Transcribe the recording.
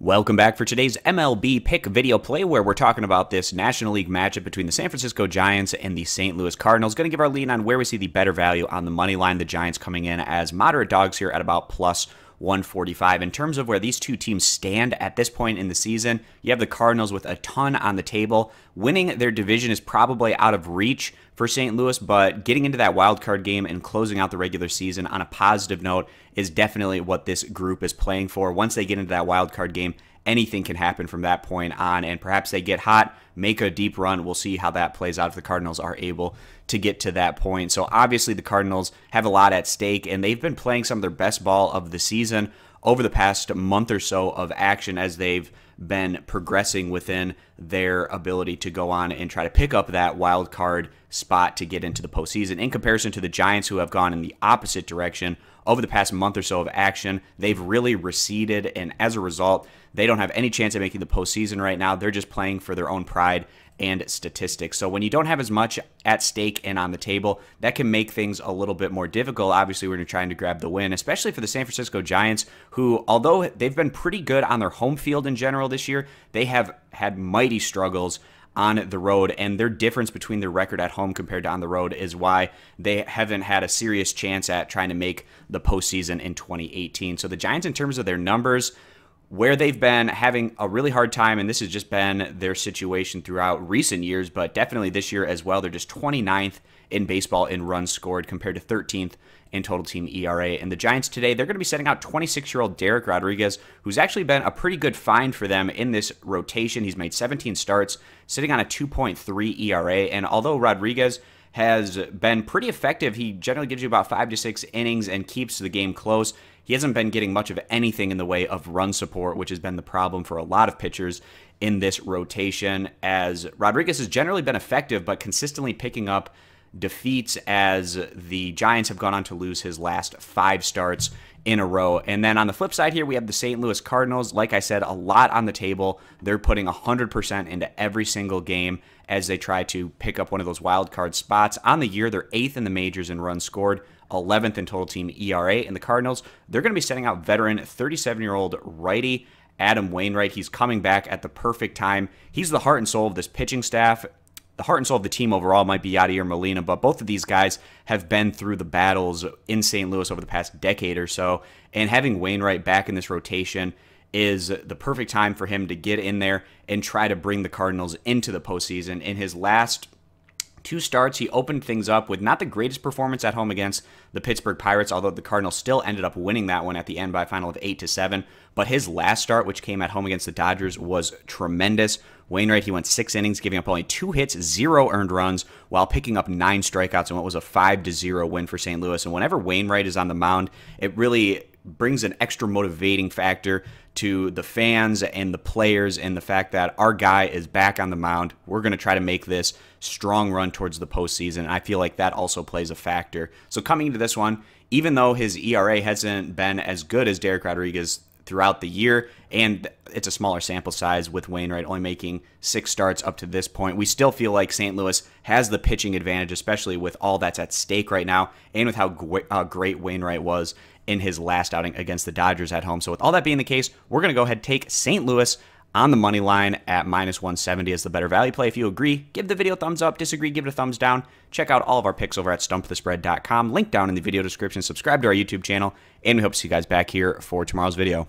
Welcome back for today's MLB pick video play where we're talking about this National League matchup between the San Francisco Giants and the St. Louis Cardinals. Going to give our lead on where we see the better value on the money line. The Giants coming in as moderate dogs here at about plus 145. In terms of where these two teams stand at this point in the season, you have the Cardinals with a ton on the table. Winning their division is probably out of reach for St. Louis, but getting into that wild card game and closing out the regular season on a positive note is definitely what this group is playing for. Once they get into that wild card game, anything can happen from that point on, and perhaps they get hot, make a deep run. We'll see how that plays out if the Cardinals are able to get to that point. So obviously the Cardinals have a lot at stake, and they've been playing some of their best ball of the season over the past month or so of action as they've been progressing within their ability to go on and try to pick up that wild card spot to get into the postseason. In comparison to the Giants, who have gone in the opposite direction over the past month or so of action, they've really receded, and as a result, they don't have any chance of making the postseason right now. They're just playing for their own pride and statistics. So when you don't have as much at stake and on the table, that can make things a little bit more difficult. Obviously, we're trying to grab the win, especially for the San Francisco Giants, who, although they've been pretty good on their home field in general this year, they have had mighty struggles on the road, and their difference between their record at home compared to on the road is why they haven't had a serious chance at trying to make the postseason in 2018. So the Giants, in terms of their numbers, where they've been having a really hard time, and this has just been their situation throughout recent years, but definitely this year as well, they're just 29th in baseball in runs scored compared to 13th in total team ERA. And the Giants today, they're going to be setting out 26-year-old Derek Rodriguez, who's actually been a pretty good find for them in this rotation. He's made 17 starts, sitting on a 2.3 ERA, and although Rodriguez has been pretty effective, he generally gives you about 5 to 6 innings and keeps the game close. He hasn't been getting much of anything in the way of run support, which has been the problem for a lot of pitchers in this rotation, as Rodriguez has generally been effective, but consistently picking up defeats as the Giants have gone on to lose his last 5 starts in a row. And then on the flip side here, we have the St. Louis Cardinals. Like I said, a lot on the table. They're putting 100% into every single game as they try to pick up one of those wild card spots. On the year, they're 8th in the majors in runs scored, 11th in total team ERA. And the Cardinals, they're going to be setting out veteran 37-year-old righty Adam Wainwright. He's coming back at the perfect time. He's the heart and soul of this pitching staff. The heart and soul of the team overall might be Yadier Molina, but both of these guys have been through the battles in St. Louis over the past decade or so, and having Wainwright back in this rotation is the perfect time for him to get in there and try to bring the Cardinals into the postseason. In his last 2 starts, he opened things up with not the greatest performance at home against the Pittsburgh Pirates, although the Cardinals still ended up winning that one at the end by a final of 8-7. But his last start, which came at home against the Dodgers, was tremendous. Wainwright, he went 6 innings, giving up only 2 hits, 0 earned runs, while picking up 9 strikeouts in what was a 5-0 win for St. Louis. And whenever Wainwright is on the mound, it really brings an extra motivating factor to the fans and the players, and the fact that our guy is back on the mound. We're going to try to make this strong run towards the postseason, and I feel like that also plays a factor. So coming into this one, even though his ERA hasn't been as good as Derek Rodriguez throughout the year, and it's a smaller sample size with Wainwright only making 6 starts up to this point, we still feel like St. Louis has the pitching advantage, especially with all that's at stake right now, and with how great Wainwright was in his last outing against the Dodgers at home. So with all that being the case, we're going to go ahead and take St. Louis on the money line at minus 170 as the better value play. If you agree, give the video a thumbs up. Disagree, give it a thumbs down. Check out all of our picks over at stumpthespread.com. Link down in the video description. Subscribe to our YouTube channel, and we hope to see you guys back here for tomorrow's video.